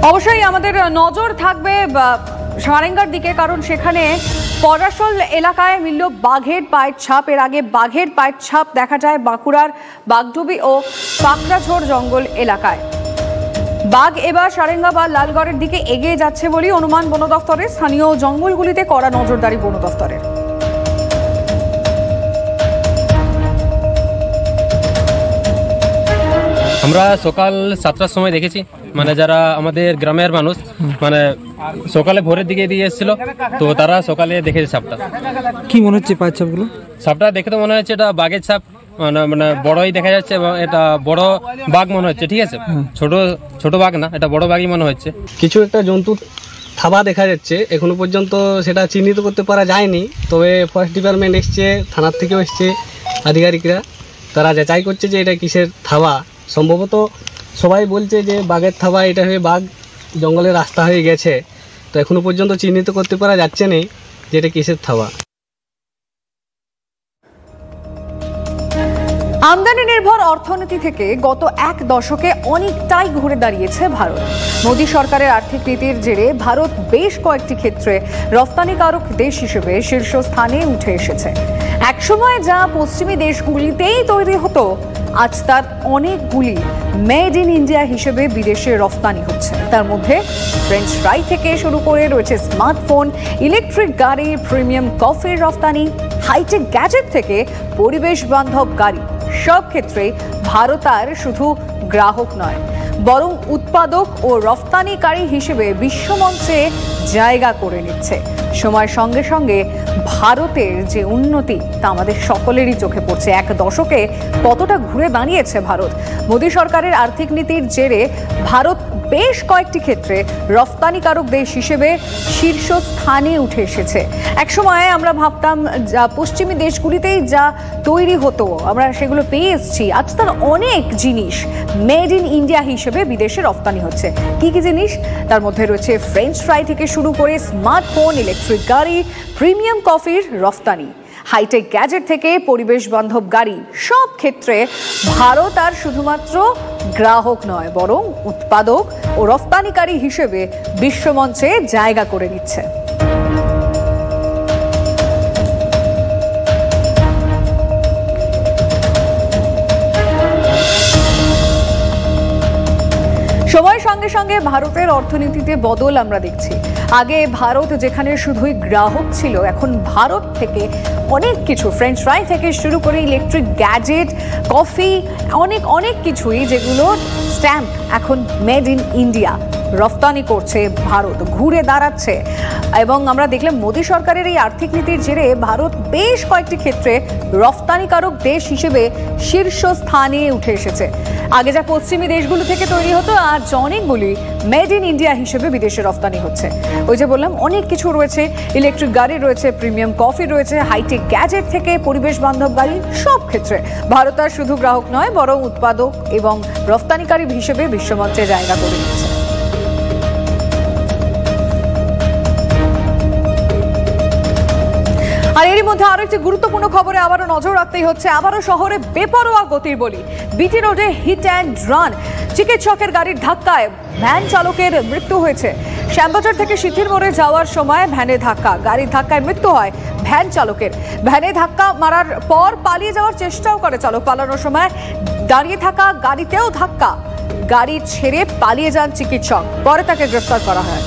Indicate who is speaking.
Speaker 1: অবশ্যই আমাদের নজর থাকবে সারেঙ্গার দিকে, কারণ সেখানে পরাশল এলাকায় মিলল বাঘের পায়ের ছাপ। এর আগে বাঘের পায়ের ছাপ দেখা যায় বাঁকুড়ার বাগডুবি ও পাকড়াঝোড় জঙ্গল এলাকায়। বাঘ এবার সারেঙ্গা বা লালগড়ের দিকে এগিয়ে যাচ্ছে বলেই অনুমান বন দফতরের। স্থানীয় জঙ্গলগুলিতে কড়া নজরদারি বন দফতরের।
Speaker 2: আমরা সকাল 7টার সময় দেখেছি, মানে যারা আমাদের গ্রামের মানুষ মানে সকালে ভোরের দিকে দিয়ে এসেছিল, তো তারা সকালে দেখেছে সাপটা।
Speaker 3: কি মনে হচ্ছে পায়ের ছাপগুলো?
Speaker 2: সাপটা দেখে তো মনে হচ্ছে এটা বাঘের ছাপ, মানে বড়ই দেখা যাচ্ছে এবং এটা বড় বাঘ মনে হচ্ছে। ঠিক আছে, ছোট বাঘ না, এটা বড় বাঘই মনে হচ্ছে।
Speaker 4: কিছু একটা জন্তুর থাবা দেখা যাচ্ছে, এখনো পর্যন্ত সেটা চিহ্নিত করতে পারা যায়নি। তবে ফরেস্ট ডিপার্টমেন্ট এসছে, থানার থেকেও এসছে আধিকারিকরা, তারা যাচাই করছে যে এটা কিসের থাবা। সম্ভবত সবাই বলছে যে বাঘের থাবা, এটা হয়ে বাঘ জঙ্গলের রাস্তা হয়ে গেছে। তো এখনো পর্যন্ত চিহ্নিত করতে পারা যাচ্ছে না যে এটা কিসের থাবা।
Speaker 1: আমদানি নির্ভর অর্থনীতি থেকে গত এক দশকে অনেকটাই ঘুরে দাঁড়িয়েছে ভারত। মোদী সরকারের আর্থিক নীতির জেরে ভারত বেশ কয়েকটি ক্ষেত্রে রপ্তানিকারক দেশ হিসেবে শীর্ষস্থানে উঠে এসেছে। একসময় যা পশ্চিমী দেশগুলিতেই তৈরি হতো, আজ তার অনেকগুলি মেড ইন ইন্ডিয়া হিসেবে বিদেশে রপ্তানি হচ্ছে। তার মধ্যে ফ্রেঞ্চ ফ্রাই থেকে শুরু করে রয়েছে স্মার্টফোন, ইলেকট্রিক গাড়ি, প্রিমিয়াম কফির রপ্তানি, হাইটেক গ্যাজেট থেকে পরিবেশ বান্ধব গাড়ি। সব ক্ষেত্রে ভারত আর শুধু গ্রাহক নয়, বরং উৎপাদক ও রপ্তানিকারী হিসেবে বিশ্বমঞ্চে জায়গা করে নিচ্ছে। সময়ের সঙ্গে সঙ্গে ভারতের যে উন্নতি তা আমাদের সকলেরই চোখে পড়ছে। এক দশকে কতটা ঘুরে দাঁড়িয়েছে ভারত। মোদী সরকারের আর্থিক নীতির জেরে ভারত বেশ কয়েকটি ক্ষেত্রে রপ্তানিকারক দেশ হিসেবে শীর্ষস্থানে উঠে এসেছে। একসময় আমরা ভাবতাম যা পশ্চিমী দেশগুলিতেই যা তৈরি হতো আমরা সেগুলো পেয়ে এসেছি, আজ তার অনেক জিনিস মেড ইন ইন্ডিয়া হিসেবে বিদেশে রপ্তানি হচ্ছে। কি কি জিনিস? তার মধ্যে রয়েছে ফ্রেঞ্চ ফ্রাই থেকে শুরু করে স্মার্টফোন, ইলেকট্রিক গাড়ি, প্রিমিয়াম কফির রপ্তানি, হাইটেক গ্যাজেট থেকে পরিবেশ বান্ধব গাড়ি। সব ক্ষেত্রে ভারত আর শুধুমাত্র গ্রাহক নয়, বরং উৎপাদক ও রপ্তানিকারী হিসেবে বিশ্বমঞ্চে জায়গা করে নিচ্ছে। সময়ের সঙ্গে সঙ্গে ভারতের অর্থনীতিতে বদল আমরা দেখছি। আগে ভারত যেখানে শুধুই গ্রাহক ছিল, এখন ভারত থেকে অনেক কিছু, ফ্রেঞ্চ ফ্রাই থেকে শুরু করে ইলেকট্রিক গ্যাজেট, কফি, অনেক কিছুই যেগুলো স্ট্যাম্প এখন মেড ইন ইন্ডিয়া রপ্তানি করছে ভারত, ঘুরে দাঁড়াচ্ছে। এবং আমরা দেখলাম মোদী সরকারের এই আর্থিক নীতির জেরে ভারত বেশ কয়েকটি ক্ষেত্রে রপ্তানিকারক দেশ হিসেবে শীর্ষস্থানে উঠে এসেছে। আগে যা পশ্চিমী দেশগুলো থেকে তৈরি হতো, আর অনেকগুলি মেড ইন ইন্ডিয়া হিসেবে বিদেশে রপ্তানি হচ্ছে। ওই যে বললাম অনেক কিছু রয়েছে, ইলেকট্রিক গাড়ি রয়েছে, প্রিমিয়াম কফি রয়েছে, হাইটেক গ্যাজেট থেকে পরিবেশ বান্ধব গাড়ি। সব ক্ষেত্রে ভারত আর শুধু গ্রাহক নয়, বরং উৎপাদক এবং রপ্তানিকারী হিসেবে বিশ্বমঞ্চে জায়গা করে নিচ্ছে। আর এরই মধ্যে আরো একটি গুরুত্বপূর্ণ খবরে আবারও নজর রাখতেই হচ্ছে। আবারও শহরে বেপরোয়া গতির বলি, বিটি রোডে হিট অ্যান্ড রান। চিকিৎসকের গাড়ির ধাক্কায় ভ্যান চালকের মৃত্যু হয়েছে। শ্যামবাজার থেকে সিথির মোড়ে যাওয়ার সময় ভ্যানে ধাক্কা, গাড়ির ধাক্কায় মৃত্যু হয় ভ্যান চালকের। ভ্যানে ধাক্কা মারার পর পালিয়ে যাওয়ার চেষ্টাও করে চালক। পালানোর সময় দাঁড়িয়ে থাকা গাড়িতেও ধাক্কা, গাড়ি ছেড়ে পালিয়ে যান চিকিৎসক। পরে তাকে গ্রেফতার করা হয়।